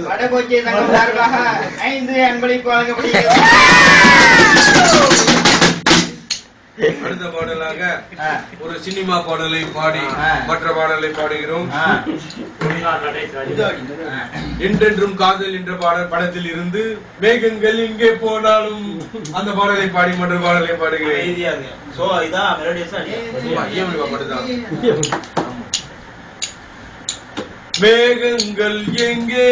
வடகோச்சிய சங்கம் சார்பாக 5 அன்பளிப்பு வழங்கப்படுகிறது. அடுத்த பாடலாக ஒரு சினிமா பாடலை பாடி மற்ற பாடலை பாடுகிறோம். என்றென்றும் காதல் என்ற படத்தில் இருந்து மேகங்கள் இங்கே போனாலும் அந்த பாடலை பாடி மற்ற பாடலை பாடுகிறேன். மேகங்கள் எங்கே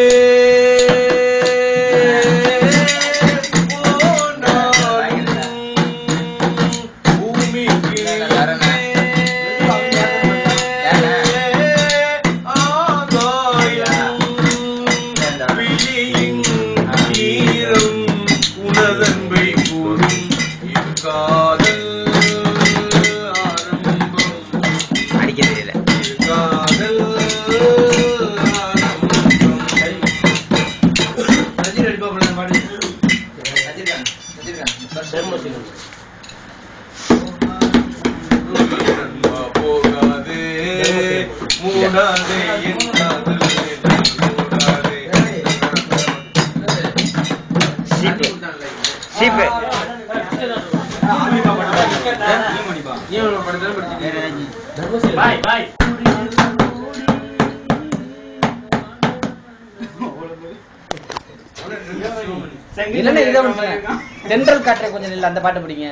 தென்றல் காற்றை கொஞ்சம் இல்ல அந்த பாட்டு பிடிங்க.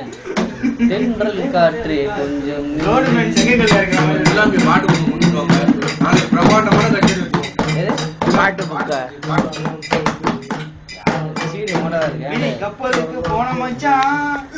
தென்றல் காற்று கொஞ்சம் பிரமாண்டமான பாட்டு சீரியமோட இருக்கு. கப்பலுக்கு போன மச்சான்